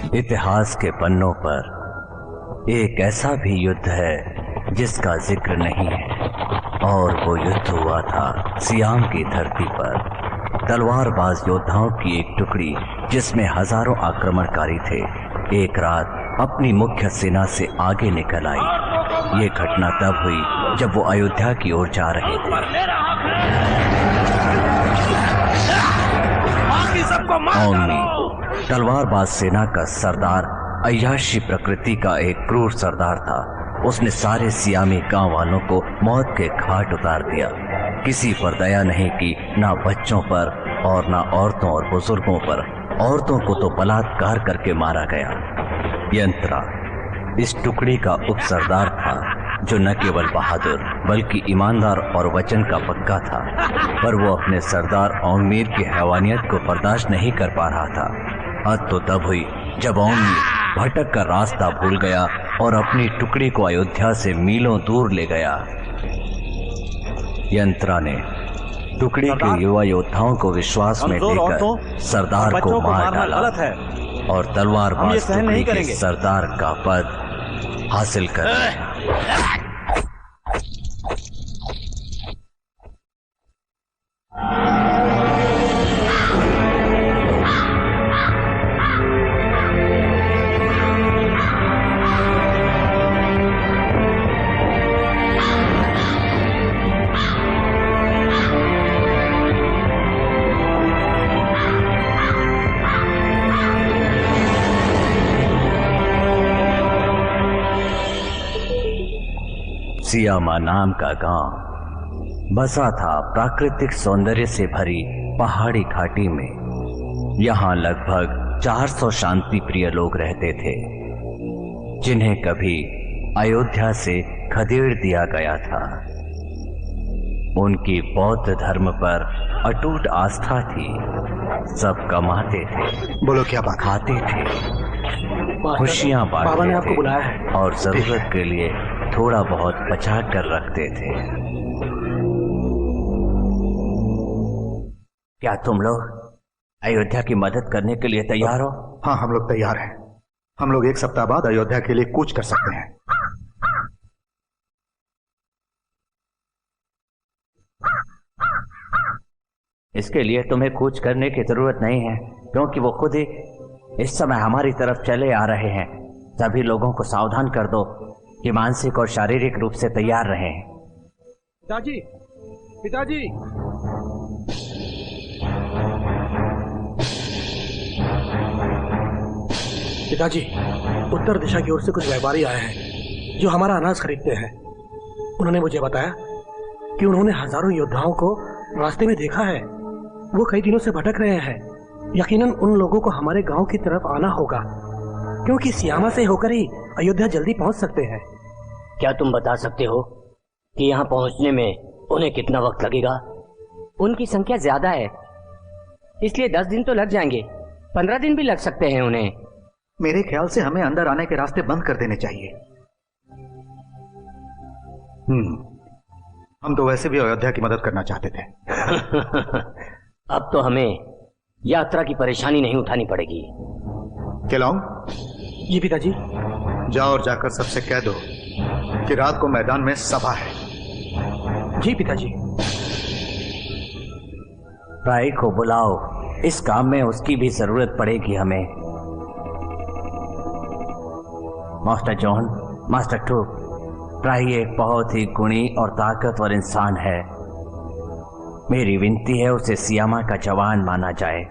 इतिहास के पन्नों पर एक ऐसा भी युद्ध है जिसका जिक्र नहीं है, और वो युद्ध हुआ था सियाम की धरती पर। तलवारबाज योद्धाओं की एक टुकड़ी जिसमें हजारों आक्रमणकारी थे, एक रात अपनी मुख्य सेना से आगे निकल आई। ये घटना तब हुई जब वो अयोध्या की ओर जा रहे थे। तलवारबाज सेना का सरदार अय्याशी प्रकृति का एक क्रूर सरदार था। उसने सारे सियामी गांव वालों को मौत के घाट उतार दिया। किसी पर दया नहीं की, ना बच्चों पर और ना औरतों और बुजुर्गों पर। औरतों को तो बलात्कार करके मारा गया। यंत्रा इस टुकड़ी का उप सरदार था, जो न केवल बहादुर बल्कि ईमानदार और वचन का पक्का था। पर वो अपने सरदार औंगमीर की हैवानियत को बर्दाश्त नहीं कर पा रहा था। हद तो तब हुई जब औंगमीर भटक कर रास्ता भूल गया और अपनी टुकड़ी को अयोध्या से मीलों दूर ले गया। यंत्रा ने टुकड़ी के युवा योद्धाओं को विश्वास में लेकर सरदार को मार डाला और तलवारबाज टुकड़ी के सरदार का पद हासिल कर लिया। सियामा नाम का गांव बसा था प्राकृतिक सौंदर्य से भरी पहाड़ी घाटी में। यहाँ लगभग 400 शांति प्रिय लोग रहते थे, जिन्हें कभी अयोध्या से खदेड़ दिया गया था। उनकी बौद्ध धर्म पर अटूट आस्था थी। सब कमाते थे, बोलो क्या बात, खाते थे, खुशियां बांटते थे और जरूरत के लिए थोड़ा बहुत बचा कर रखते थे। क्या तुम लोग अयोध्या की मदद करने के लिए तैयार हो? हाँ, हम लोग तैयार हैं। हम लोग 1 सप्ताह बाद अयोध्या के लिए कूच कर सकते हैं। इसके लिए तुम्हें कूच करने की जरूरत नहीं है, क्योंकि वो खुद ही इस समय हमारी तरफ चले आ रहे हैं। सभी लोगों को सावधान कर दो कि मानसिक और शारीरिक रूप से तैयार रहें। पिताजी, पिताजी, पिताजी, उत्तर दिशा की ओर से कुछ व्यापारी आए हैं जो हमारा अनाज खरीदते हैं। उन्होंने मुझे बताया कि उन्होंने हजारों योद्धाओं को रास्ते में देखा है। वो कई दिनों से भटक रहे हैं। यकीनन उन लोगों को हमारे गांव की तरफ आना होगा, क्योंकि सियामा से होकर ही अयोध्या जल्दी पहुंच सकते हैं। क्या तुम बता सकते हो कि यहाँ पहुंचने में उन्हें कितना वक्त लगेगा? उनकी संख्या ज्यादा है, इसलिए 10 दिन तो लग जाएंगे। 15 दिन भी लग सकते हैं उन्हें। मेरे ख्याल से हमें अंदर आने के रास्ते बंद कर देने चाहिए। हम तो वैसे भी अयोध्या की मदद करना चाहते थे। अब तो हमें यात्रा की परेशानी नहीं उठानी पड़ेगी। केलोंग, जी पिताजी। जाओ और जाकर सबसे कह दो कि रात को मैदान में सभा है। जी पिताजी। राय को बुलाओ, इस काम में उसकी भी जरूरत पड़ेगी हमें। मास्टर जॉन, मास्टर टू, राय एक बहुत ही गुणी और ताकतवर इंसान है। मेरी विनती है उसे सियामा का जवान माना जाए।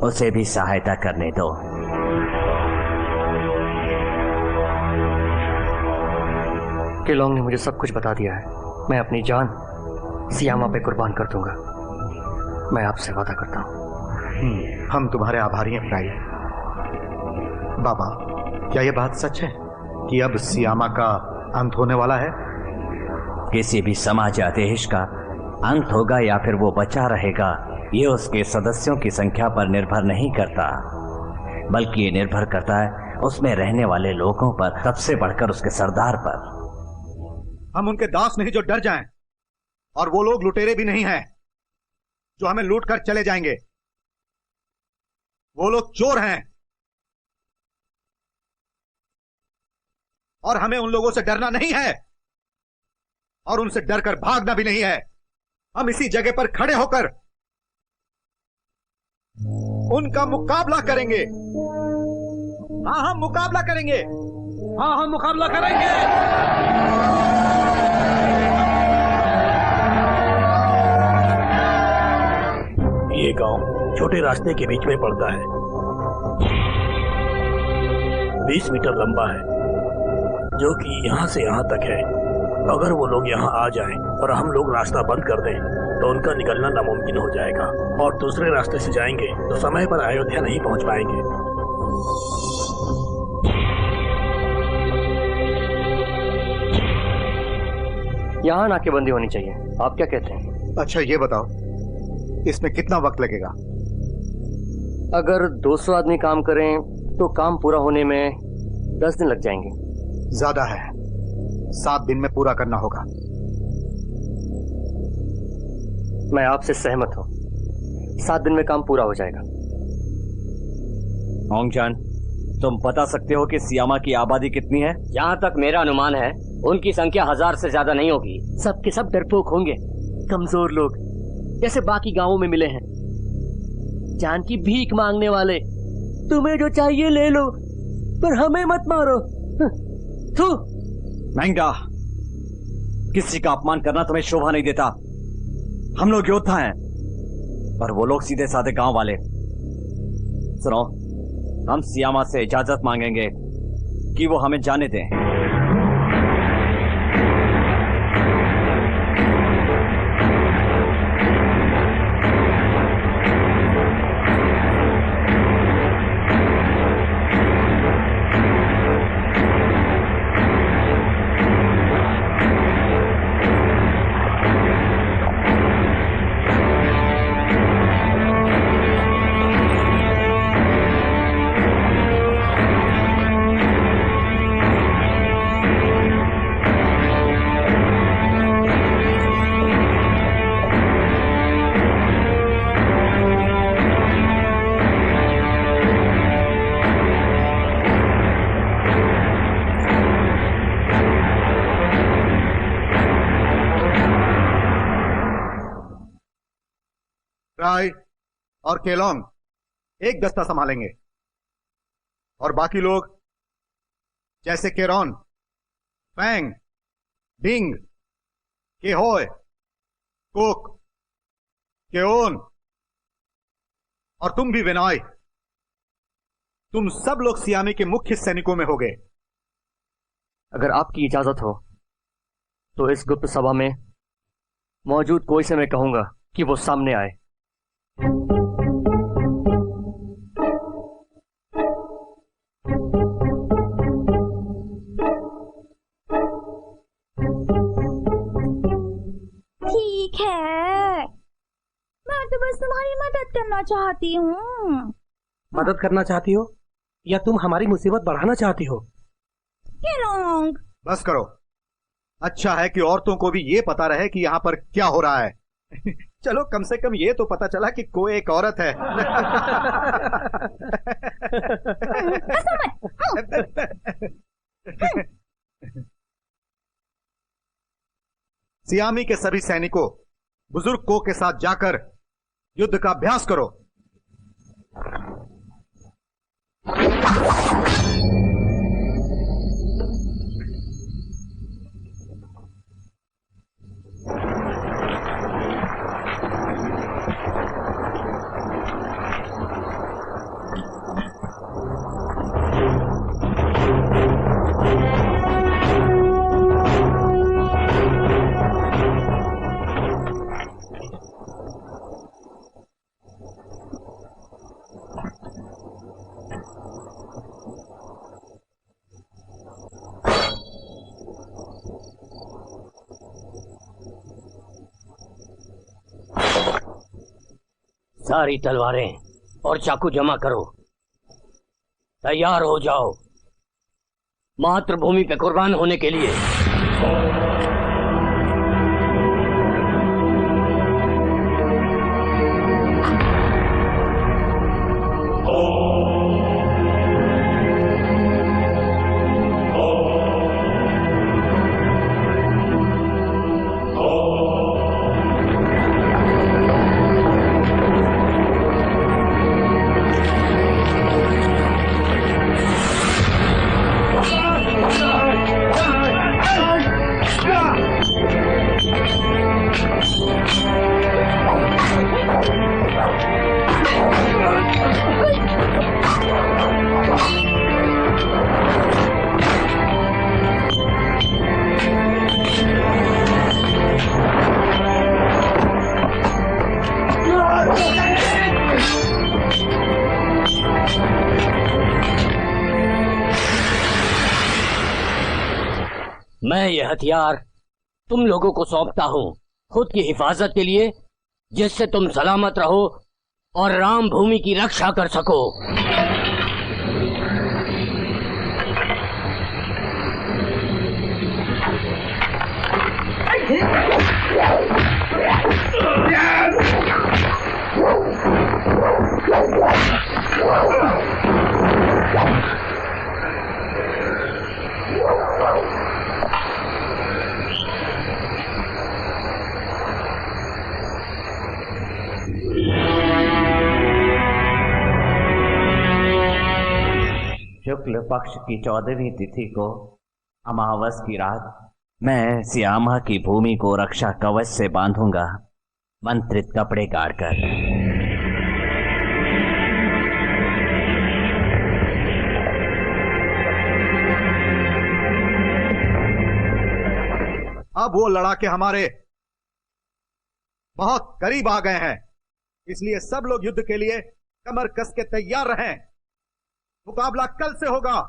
उसे भी सहायता करने दो। केलोंग ने मुझे सब कुछ बता दिया है। मैं अपनी जान सियामा पे कुर्बान कर दूंगा। मैं आपसे वादा करता हूँ। हम तुम्हारे आभारी हैं प्राई। बाबा, क्या यह बात सच है कि अब सियामा का अंत होने वाला है? किसी भी समाज या देश का अंत होगा या फिर वो बचा रहेगा, ये उसके सदस्यों की संख्या पर निर्भर नहीं करता, बल्कि ये निर्भर करता है उसमें रहने वाले लोगों पर, सबसे बढ़कर उसके सरदार पर। हम उनके दास नहीं जो डर जाएं, और वो लोग लुटेरे भी नहीं हैं जो हमें लूट कर चले जाएंगे। वो लोग चोर हैं और हमें उन लोगों से डरना नहीं है और उनसे डरकर भागना भी नहीं है। हम इसी जगह पर खड़े होकर उनका मुकाबला करेंगे। हाँ, हम मुकाबला करेंगे। हाँ, हम मुकाबला करेंगे। ये गांव छोटे रास्ते के बीच में पड़ता है, 20 मीटर लंबा है, जो कि यहाँ से यहाँ तक है। अगर वो लोग यहाँ आ जाएं और हम लोग रास्ता बंद कर दें तो उनका निकलना नामुमकिन हो जाएगा और दूसरे रास्ते से जाएंगे तो समय पर अयोध्या नहीं पहुँच पाएंगे। यहाँ नाकेबंदी होनी चाहिए, आप क्या कहते हैं? अच्छा, ये बताओ इसमें कितना वक्त लगेगा? अगर 200 आदमी काम करें तो काम पूरा होने में 10 दिन लग जाएंगे। ज्यादा है, 7 दिन में पूरा करना होगा। मैं आपसे सहमत हूँ, 7 दिन में काम पूरा हो जाएगा। होंगजान, तुम बता सकते हो कि सियामा की आबादी कितनी है? जहाँ तक मेरा अनुमान है उनकी संख्या 1000 से ज्यादा नहीं होगी। सब के सब डरपोक होंगे, कमजोर लोग, जैसे बाकी गांवों में मिले हैं, जान की भीख मांगने वाले। तुम्हें जो चाहिए ले लो, पर हमें मत मारो। थू। महंगा, किसी का अपमान करना तुम्हें शोभा नहीं देता। हम लोग योद्धा हैं, पर वो लोग सीधे साधे गांव वाले। सुनो, हम सियामा से इजाजत मांगेंगे कि वो हमें जाने दें। राय और केलोंग एक दस्ता संभालेंगे और बाकी लोग जैसे केरोन, फैंग, डिंग, केहोय, कुक, केओन और तुम भी विनॉय, तुम सब लोग सियामी के मुख्य सैनिकों में होगे। अगर आपकी इजाजत हो तो इस गुप्त सभा में मौजूद कोई से मैं कहूंगा कि वो सामने आए। ठीक है, मैं तो बस तुम्हारी मदद करना चाहती हूँ। मदद करना चाहती हो या तुम हमारी मुसीबत बढ़ाना चाहती हो? केलोंग, बस करो। अच्छा है कि औरतों को भी ये पता रहे कि यहाँ पर क्या हो रहा है। चलो, कम से कम ये तो पता चला कि कोई एक औरत है। सियामी के सभी सैनिकों, बुजुर्ग को के साथ जाकर युद्ध का अभ्यास करो। सारी तलवारें और चाकू जमा करो, तैयार हो जाओ मातृभूमि पे कुर्बान होने के लिए। मैं ये हथियार तुम लोगों को सौंपता हूँ खुद की हिफाजत के लिए, जिससे तुम सलामत रहो और राम भूमि की रक्षा कर सको। शुक्ल पक्ष की 14वीं तिथि को अमावस की रात मैं श्यामा की भूमि को रक्षा कवच से बांधूंगा, मंत्रित कपड़े गाड़कर। अब वो लड़ाके हमारे बहुत करीब आ गए हैं, इसलिए सब लोग युद्ध के लिए कमर कस के तैयार रहें। मुकाबला कल से होगा।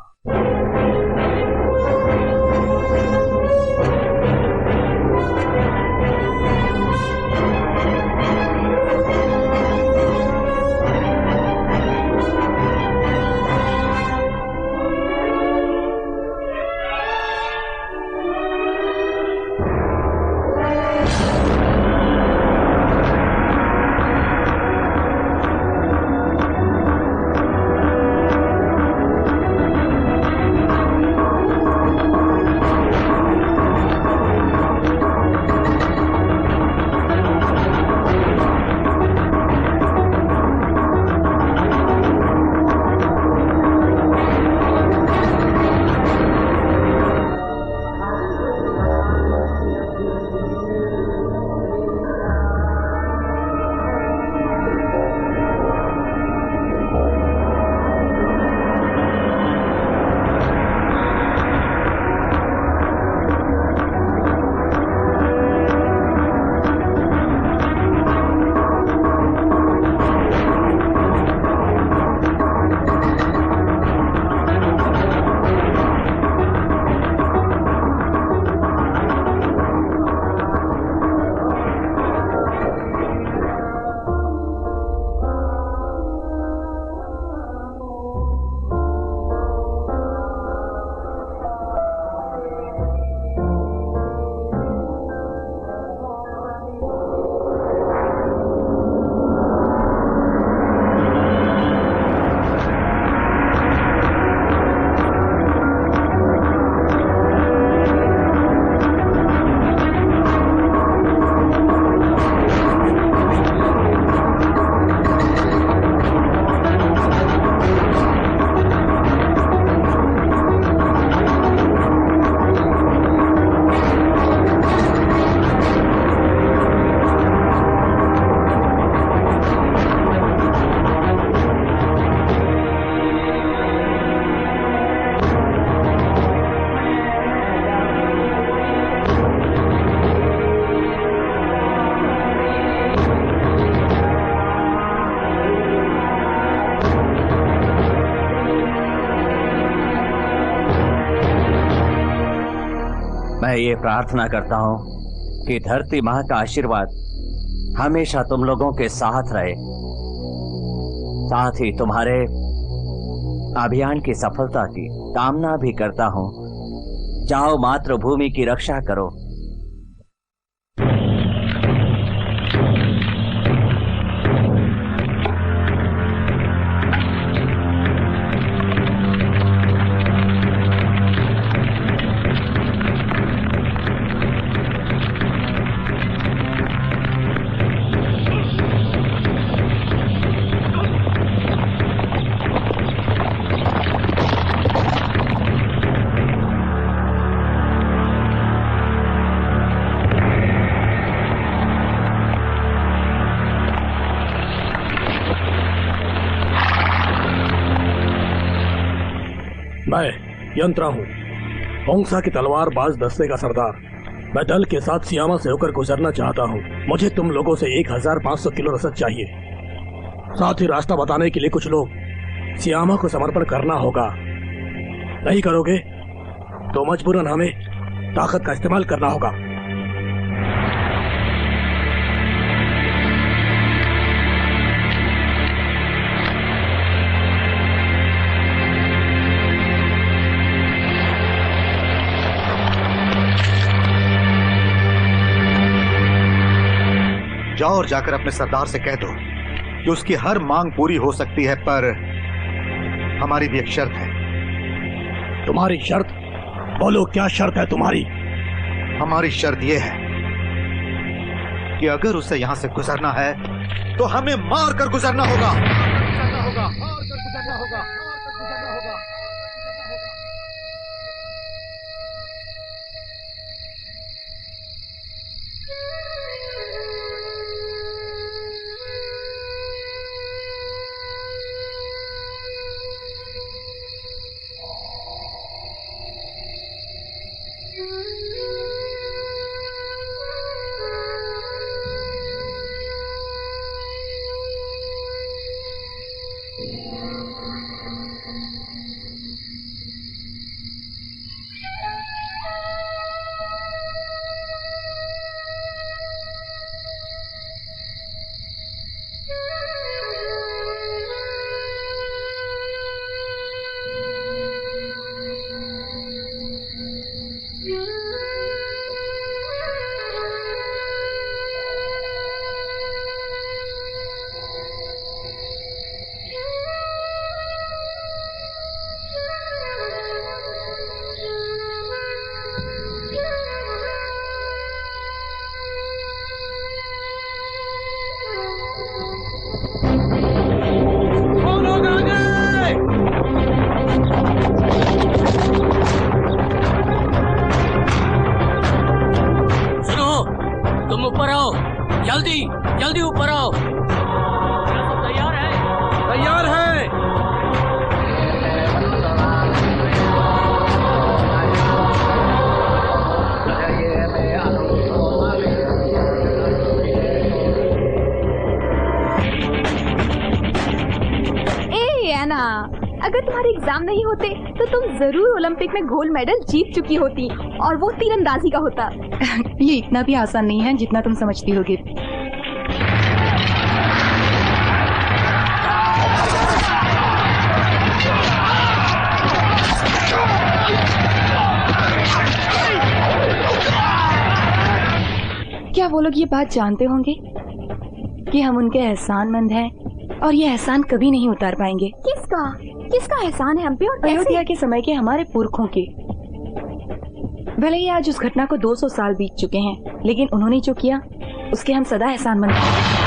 मैं ये प्रार्थना करता हूँ कि धरती माँ का आशीर्वाद हमेशा तुम लोगों के साथ रहे, साथ ही तुम्हारे अभियान की सफलता की कामना भी करता हूँ। जाओ मातृभूमि की रक्षा करो। मैं यंत्रा हूँ, होंगसा की तलवार बाज दस्ते का सरदार। मैं दल के साथ सियामा से होकर गुजरना चाहता हूँ। मुझे तुम लोगों से 1500 किलो रसद चाहिए। साथ ही रास्ता बताने के लिए कुछ लोग सियामा को समर्पण करना होगा। नहीं करोगे तो मजबूरन हमें ताकत का इस्तेमाल करना होगा। जाओ और जाकर अपने सरदार से कह दो कि उसकी हर मांग पूरी हो सकती है, पर हमारी भी एक शर्त है। तुम्हारी शर्त? बोलो, क्या शर्त है तुम्हारी? हमारी शर्त यह है कि अगर उसे यहां से गुजरना है तो हमें मार कर गुजरना होगा। जल्दी ऊपर आओ। तैयार है? तैयार है। अगर तुम्हारे एग्जाम नहीं होते तो तुम जरूर ओलंपिक में गोल्ड मेडल जीत चुकी होती, और वो तीरंदाजी का होता। ये इतना भी आसान नहीं है जितना तुम समझती होगी। क्या वो लोग ये बात जानते होंगे कि हम उनके एहसानमंद हैं और ये एहसान कभी नहीं उतार पाएंगे? किसका एहसान है हम पे? और अयोध्या के समय के हमारे पुरखों के। भले ही आज उस घटना को 200 साल बीत चुके हैं, लेकिन उन्होंने जो किया उसके हम सदा एहसानमंद हैं।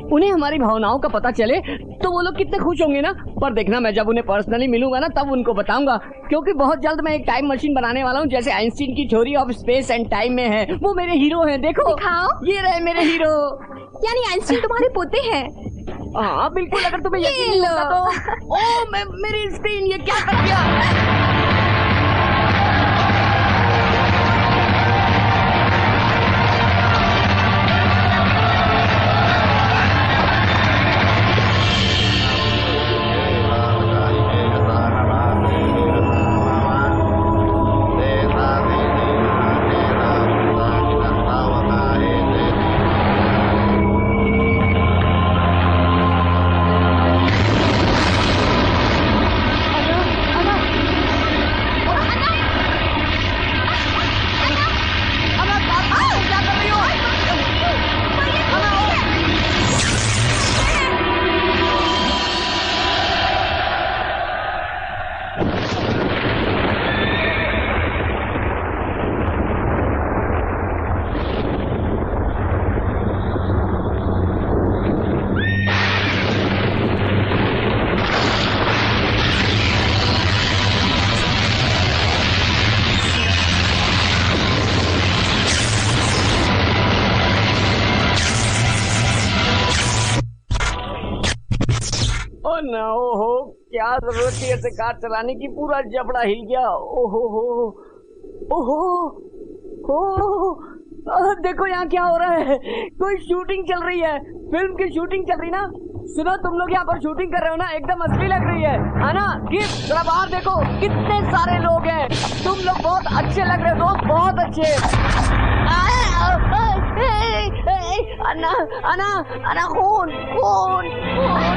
उन्हें हमारी भावनाओं का पता चले तो वो लोग कितने खुश होंगे ना। पर देखना, मैं जब उन्हें पर्सनली मिलूंगा ना तब उनको बताऊंगा, क्योंकि बहुत जल्द मैं एक टाइम मशीन बनाने वाला हूँ, जैसे आइंस्टीन की theory of space and time में है। वो मेरे हीरो हैं, देखो दिखाओ। ये रहे मेरे हीरो। यानी आइंस्टीन तुम्हारे पोते हैं? हाँ बिल्कुल। अगर तुम्हें यकीन नहीं होता तो ओ मेरी स्क्रीन ये क्या कर दिया। ओहो, क्या जरूरत थी ऐसे कार चलाने की? पूरा जबड़ा हिल गया। ओहो हो, ओहो हो, देखो यहाँ क्या हो रहा है, कोई शूटिंग चल रही है, फिल्म की शूटिंग चल रही ना। सुनो, तुम लोग यहाँ पर शूटिंग कर रहे हो ना, एकदम असली लग रही है ना। गिफ्ट जरा बाहर देखो, कितने सारे लोग हैं। तुम लोग बहुत अच्छे लग रहे हो दोस्त, बहुत अच्छे। अन्ना अन्ना अन्ना, खून खून खून।